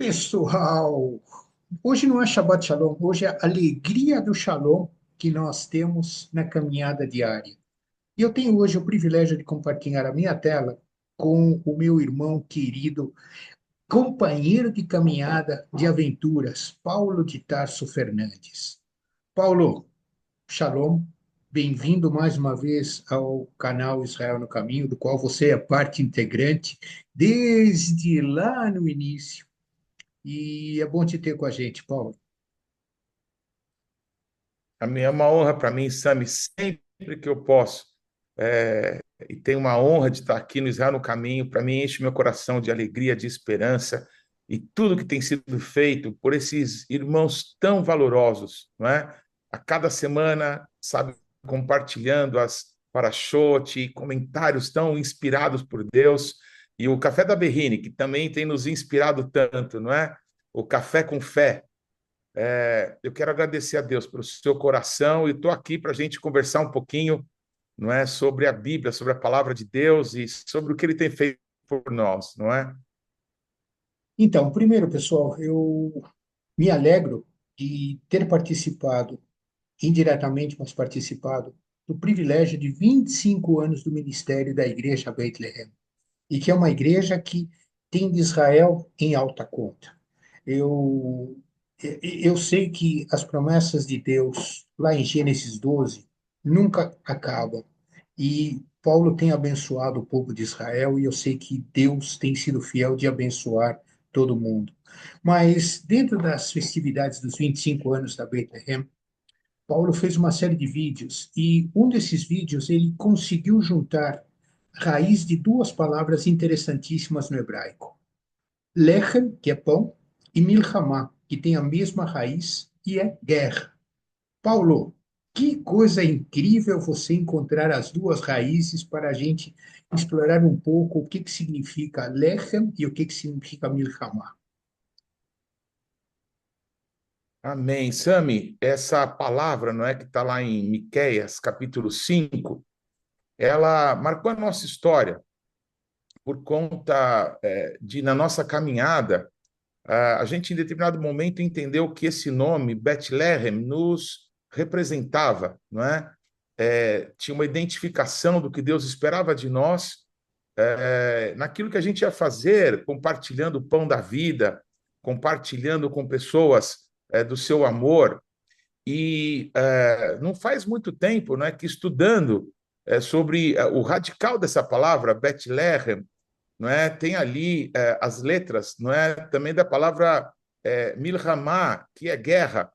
Pessoal, hoje não é Shabbat Shalom, hoje é a alegria do Shalom que nós temos na caminhada diária. E eu tenho hoje o privilégio de compartilhar a minha tela com o meu irmão querido, companheiro de caminhada de aventuras, Paulo de Tarso Fernandes. Paulo, Shalom, bem-vindo mais uma vez ao canal Israel no Caminho, do qual você é parte integrante desde lá no início. E é bom te ter com a gente, Paulo. A minha é uma honra para mim, Sami, sempre que eu posso. E tenho uma honra de estar aqui no Israel no Caminho. Para mim, enche meu coração de alegria, de esperança e tudo que tem sido feito por esses irmãos tão valorosos, não é? A cada semana, sabe, compartilhando as parashot, comentários tão inspirados por Deus. E o Café da Berrine, que também tem nos inspirado tanto, não é? O Café com Fé. Eu quero agradecer a Deus pelo seu coração e estou aqui para a gente conversar um pouquinho, não é, sobre a Bíblia, sobre a palavra de Deus e sobre o que Ele tem feito por nós, não é? Então, primeiro, pessoal, eu me alegro de ter participado, indiretamente, mas participado, do privilégio de 25 anos do ministério da Igreja Bethlehem, e que é uma igreja que tem de Israel em alta conta. Eu, eu sei que as promessas de Deus, lá em Gênesis 12, nunca acabam. E Paulo tem abençoado o povo de Israel, e eu sei que Deus tem sido fiel de abençoar todo mundo. Mas, dentro das festividades dos 25 anos da Bethlehem, Paulo fez uma série de vídeos, e um desses vídeos ele conseguiu juntar raiz de duas palavras interessantíssimas no hebraico. Lechem, que é pão, e milhamá, que tem a mesma raiz e é guerra. Paulo, que coisa incrível você encontrar as duas raízes para a gente explorar um pouco o que significa Lechem e o que significa milhamá. Amém. Sami, essa palavra, não é, que está lá em Miqueias, capítulo 5, ela marcou a nossa história por conta de, na nossa caminhada, a gente, em determinado momento, entendeu que esse nome, Bethlehem, nos representava, não é? Tinha uma identificação do que Deus esperava de nós, naquilo que a gente ia fazer, compartilhando o pão da vida, compartilhando com pessoas do seu amor. E não faz muito tempo, não é, que estudando sobre o radical dessa palavra, Bethlehem, não é? Tem ali as letras, não é? Também da palavra milhamá, que é guerra.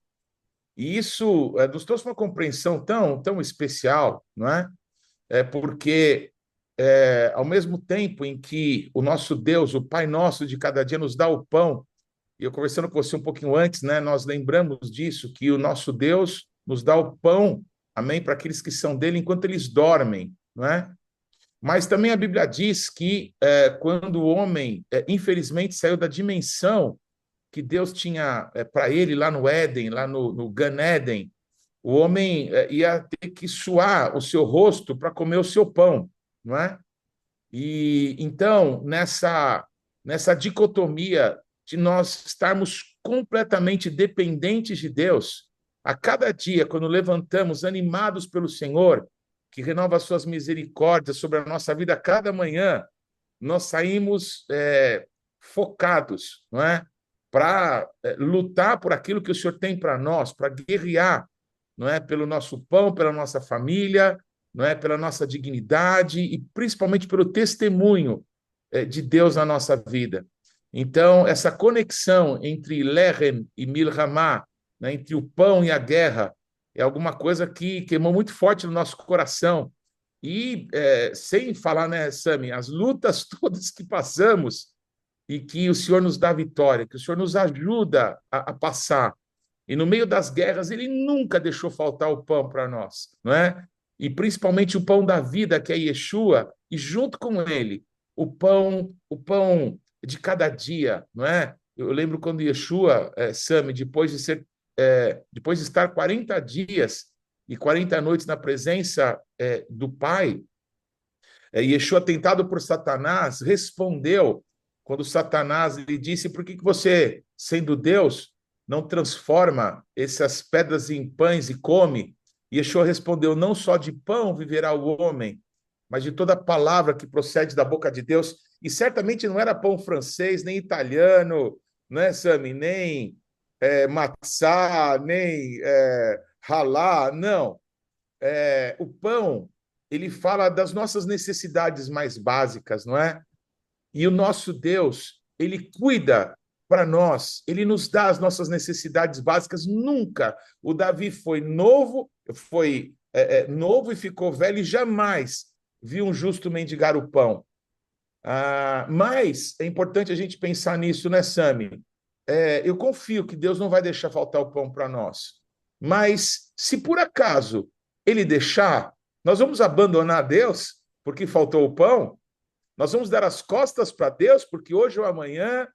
E isso nos trouxe uma compreensão tão especial, não é? Porque ao mesmo tempo em que o nosso Deus, o Pai nosso de cada dia, nos dá o pão, e eu conversando com você um pouquinho antes, né? Nós lembramos disso, que o nosso Deus nos dá o pão, amém, para aqueles que são dele enquanto eles dormem, não é? Mas também a Bíblia diz que quando o homem, infelizmente, saiu da dimensão que Deus tinha para ele lá no Éden, lá no Gan Éden, o homem ia ter que suar o seu rosto para comer o seu pão, não é? E então, nessa dicotomia de nós estarmos completamente dependentes de Deus, a cada dia, quando levantamos animados pelo Senhor, que renova as suas misericórdias sobre a nossa vida a cada manhã, nós saímos focados, não é? Para lutar por aquilo que o Senhor tem para nós, para guerrear, não é? Pelo nosso pão, pela nossa família, não é? Pela nossa dignidade e principalmente pelo testemunho de Deus na nossa vida. Então, essa conexão entre Lechem e Milhamá, né? Entre o pão e a guerra, é alguma coisa que queimou muito forte no nosso coração. E sem falar, né, Sami, as lutas todas que passamos e que o Senhor nos dá vitória, que o Senhor nos ajuda a passar. E no meio das guerras, ele nunca deixou faltar o pão para nós, não é? E principalmente o pão da vida, que é Yeshua, e junto com ele, o pão de cada dia, não é? Eu lembro quando Yeshua, Sami, depois de estar 40 dias e 40 noites na presença do Pai, Yeshua, tentado por Satanás, respondeu quando Satanás lhe disse: por que você, sendo Deus, não transforma essas pedras em pães e come? E Yeshua respondeu: não só de pão viverá o homem, mas de toda palavra que procede da boca de Deus. E certamente não era pão francês, nem italiano, né, Sami? Nem matzá, nem halá, não. O pão, ele fala das nossas necessidades mais básicas, não é? E o nosso Deus, ele cuida para nós, ele nos dá as nossas necessidades básicas. Nunca o Davi foi novo e ficou velho e jamais viu um justo mendigar o pão. Mas é importante a gente pensar nisso, né, Sami? Eu confio que Deus não vai deixar faltar o pão para nós. Mas se por acaso ele deixar, nós vamos abandonar Deus porque faltou o pão? Nós vamos dar as costas para Deus, porque hoje ou amanhã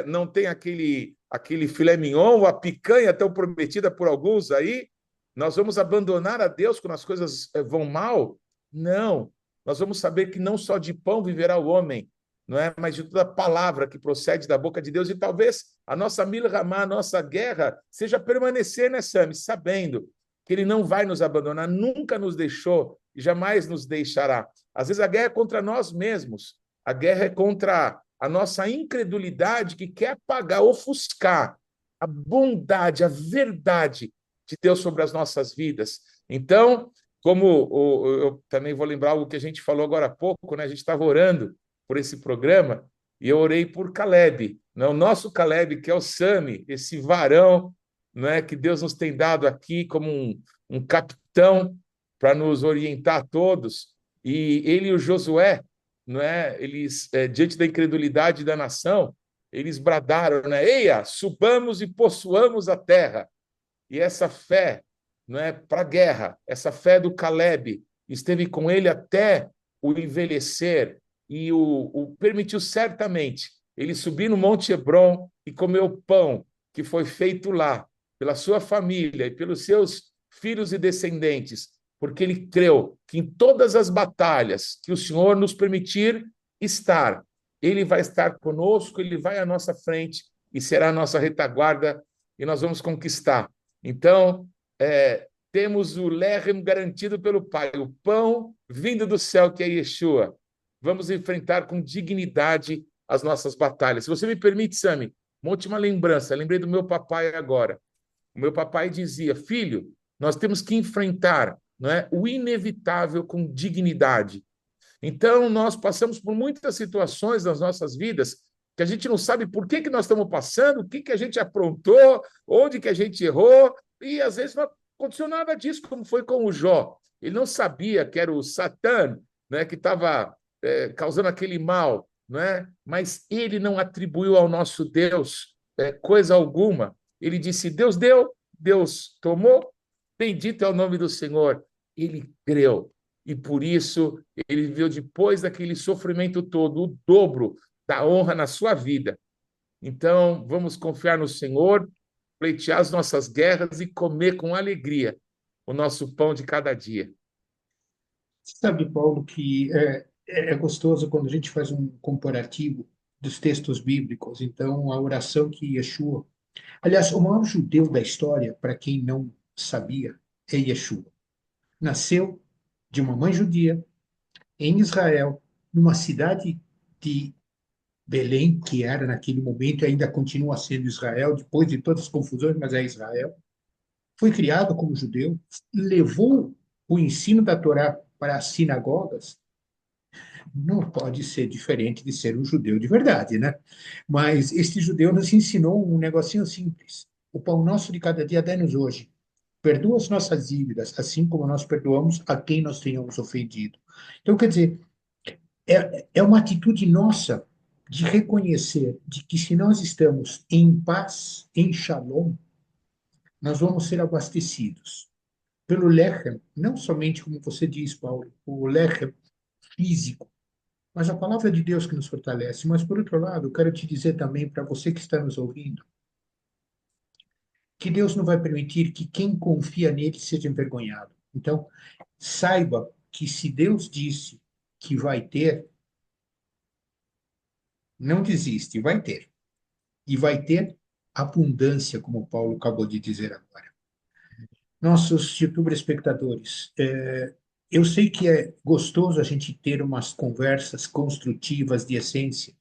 não tem aquele filé mignon, ou a picanha tão prometida por alguns aí. Nós vamos abandonar a Deus quando as coisas vão mal? Não. Nós vamos saber que não só de pão viverá o homem, não é? Mas de toda palavra que procede da boca de Deus. E talvez a nossa milramá, a nossa guerra, seja permanecer, né, Sami? Sabendo que ele não vai nos abandonar, nunca nos deixou e jamais nos deixará. Às vezes a guerra é contra nós mesmos, a guerra é contra a nossa incredulidade que quer apagar, ofuscar a bondade, a verdade de Deus sobre as nossas vidas. Então, eu também vou lembrar algo que a gente falou agora há pouco, né? A gente estava orando por esse programa e eu orei por Caleb, né? O nosso Caleb, que é o Sami, esse varão, né? Que Deus nos tem dado aqui como um capitão para nos orientar a todos. E ele e o Josué, não é? Eles, diante da incredulidade da nação, eles bradaram, né? Eia, subamos e possuamos a terra. E essa fé, não é, para a guerra, essa fé do Caleb esteve com ele até o envelhecer e o permitiu certamente ele subir no Monte Hebron e comer o pão que foi feito lá pela sua família e pelos seus filhos e descendentes, porque ele creu que em todas as batalhas que o Senhor nos permitir estar, ele vai estar conosco, ele vai à nossa frente e será a nossa retaguarda e nós vamos conquistar. Então, temos o lechem garantido pelo Pai, o pão vindo do céu, que é Yeshua. Vamos enfrentar com dignidade as nossas batalhas. Se você me permite, Sami, uma última lembrança. Lembrei do meu papai agora. O meu papai dizia: filho, nós temos que enfrentar, não é, o inevitável com dignidade. Então, nós passamos por muitas situações nas nossas vidas que a gente não sabe por que nós estamos passando, o que a gente aprontou, onde que a gente errou, e às vezes não aconteceu nada disso, como foi com o Jó. Ele não sabia que era o Satã, né, que estava causando aquele mal, né? Mas ele não atribuiu ao nosso Deus coisa alguma. Ele disse: Deus deu, Deus tomou, bendito é o nome do Senhor. Ele creu. E por isso ele viu, depois daquele sofrimento todo, o dobro da honra na sua vida. Então, vamos confiar no Senhor, pleitear as nossas guerras e comer com alegria o nosso pão de cada dia. Sabe, Paulo, que é gostoso quando a gente faz um comparativo dos textos bíblicos. Então, a oração que Yeshua. Aliás, o maior judeu da história, para quem não sabia, é Yeshua. Nasceu de uma mãe judia em Israel, numa cidade de Belém, que era naquele momento e ainda continua sendo Israel, depois de todas as confusões, mas é Israel. Foi criado como judeu, levou o ensino da Torá para as sinagogas. Não pode ser diferente de ser um judeu de verdade, né? Mas este judeu nos ensinou um negocinho simples. O pão nosso de cada dia dá-nos hoje. Perdoa as nossas dívidas, assim como nós perdoamos a quem nós tenhamos ofendido. Então, quer dizer, é uma atitude nossa de reconhecer de que se nós estamos em paz, em shalom, nós vamos ser abastecidos pelo lechem, não somente como você diz, Paulo, o lechem físico, mas a palavra de Deus que nos fortalece. Mas, por outro lado, eu quero te dizer também, para você que está nos ouvindo, que Deus não vai permitir que quem confia nele seja envergonhado. Então, saiba que se Deus disse que vai ter, Não desiste, vai ter. E vai ter abundância, como o Paulo acabou de dizer agora. Nossos YouTube espectadores, eu sei que é gostoso a gente ter umas conversas construtivas de essência.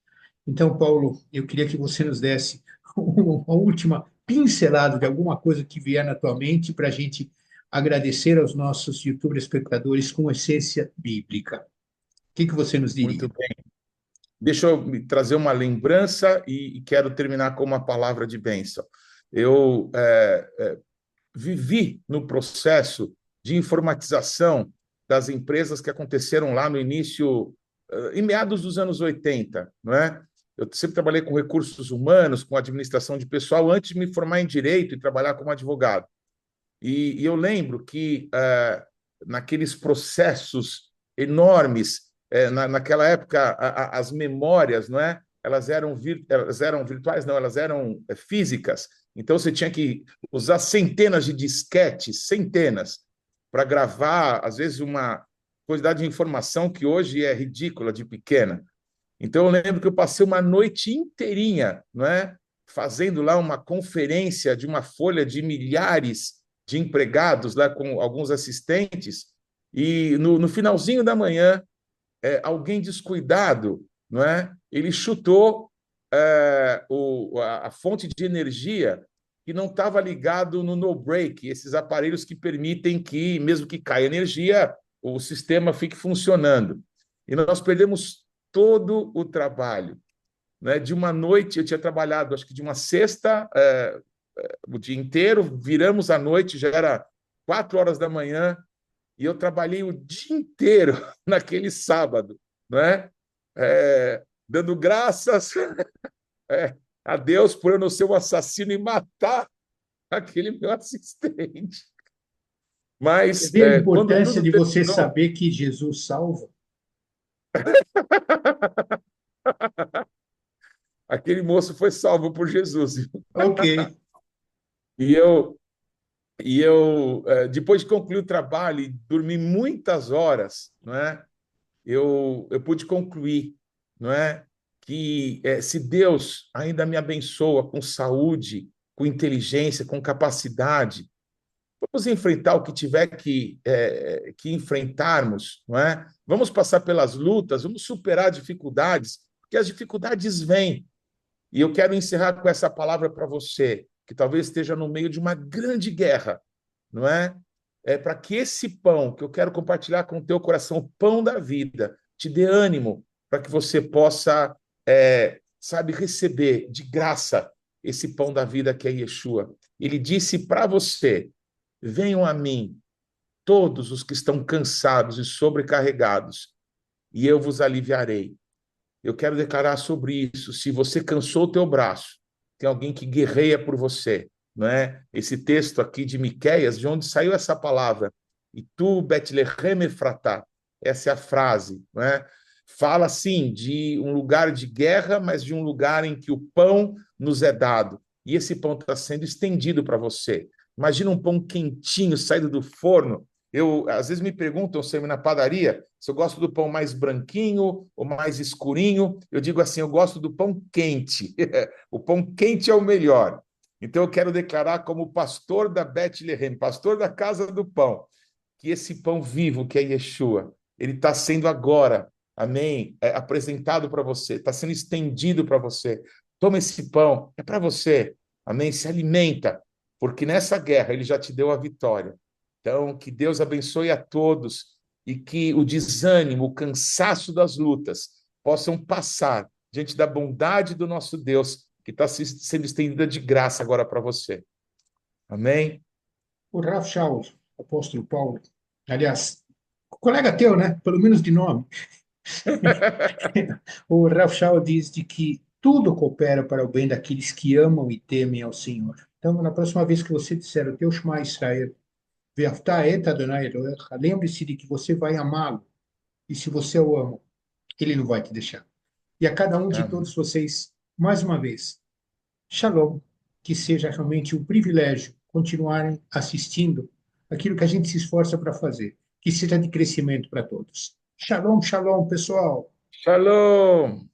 Então, Paulo, eu queria que você nos desse uma última pincelada de alguma coisa que vier na tua mente para a gente agradecer aos nossos YouTube espectadores com essência bíblica. O que que você nos Muito diria? bem. Deixa eu me trazer uma lembrança e quero terminar com uma palavra de bênção. Eu vivi no processo de informatização das empresas que aconteceram lá no início, em meados dos anos 80, não é? Eu sempre trabalhei com recursos humanos, com administração de pessoal, antes de me formar em direito e trabalhar como advogado. E eu lembro que naqueles processos enormes, naquela época, as memórias, não é? Elas eram virtuais, não, elas eram físicas. Então você tinha que usar centenas de disquetes, centenas, para gravar, às vezes, uma quantidade de informação que hoje é ridícula, de pequena. Então eu lembro que eu passei uma noite inteirinha, não é? Fazendo lá uma conferência de uma folha de milhares de empregados lá com alguns assistentes, e no finalzinho da manhã, alguém descuidado, não é? Ele chutou a fonte de energia que não estava ligado no no-break, esses aparelhos que permitem que, mesmo que caia energia, o sistema fique funcionando. E nós perdemos todo o trabalho. Né? De uma noite, eu tinha trabalhado, acho que de uma sexta, o dia inteiro, viramos à noite, já era 4 horas da manhã, e eu trabalhei o dia inteiro naquele sábado, né? Dando graças a Deus por eu não ser um assassino e matar aquele meu assistente. Você Mas vê a quando importância tudo de você terminou, saber que Jesus salva? aquele moço foi salvo por Jesus. Ok. E eu depois de concluir o trabalho e dormir muitas horas, não é? Eu pude concluir, não é? Que se Deus ainda me abençoa com saúde, com inteligência, com capacidade, vamos enfrentar o que tiver que enfrentarmos, não é? Vamos passar pelas lutas, vamos superar dificuldades, porque as dificuldades vêm. E eu quero encerrar com essa palavra para você, que talvez esteja no meio de uma grande guerra, não é? É para que esse pão que eu quero compartilhar com o teu coração, o pão da vida, te dê ânimo para que você possa, sabe, receber de graça esse pão da vida que é Yeshua. Ele disse para você: venham a mim, todos os que estão cansados e sobrecarregados, e eu vos aliviarei. Eu quero declarar sobre isso. Se você cansou o teu braço, tem alguém que guerreia por você, não é? Esse texto aqui de Miqueias, de onde saiu essa palavra? E tu, Betlehem Efratá, essa é a frase, não é? Fala sim de um lugar de guerra, mas de um lugar em que o pão nos é dado. E esse pão está sendo estendido para você. Imagina um pão quentinho saído do forno. Eu às vezes me perguntam se eu na padaria se eu gosto do pão mais branquinho ou mais escurinho. Eu digo assim, eu gosto do pão quente. O pão quente é o melhor. Então eu quero declarar como pastor da Bethlehem, pastor da casa do pão, que esse pão vivo que é Yeshua, ele está sendo agora, amém, apresentado para você, está sendo estendido para você. Toma esse pão, é para você, amém, se alimenta, porque nessa guerra ele já te deu a vitória. Então, que Deus abençoe a todos e que o desânimo, o cansaço das lutas possam passar diante da bondade do nosso Deus, que está sendo estendida de graça agora para você. Amém? O Ralph Shaw, apóstolo Paulo, aliás, colega teu, né? Pelo menos de nome. O Ralph Shaw diz de que tudo coopera para o bem daqueles que amam e temem ao Senhor. Então, na próxima vez que você disser o teu Shema Israel, Ve'aftah et Adonai Elohecha, lembre-se de que você vai amá-lo. E se você o ama, ele não vai te deixar. E a cada um de Amém. todos vocês, mais uma vez, Shalom, que seja realmente um privilégio continuarem assistindo aquilo que a gente se esforça para fazer, que seja de crescimento para todos. Shalom, shalom, pessoal. Shalom!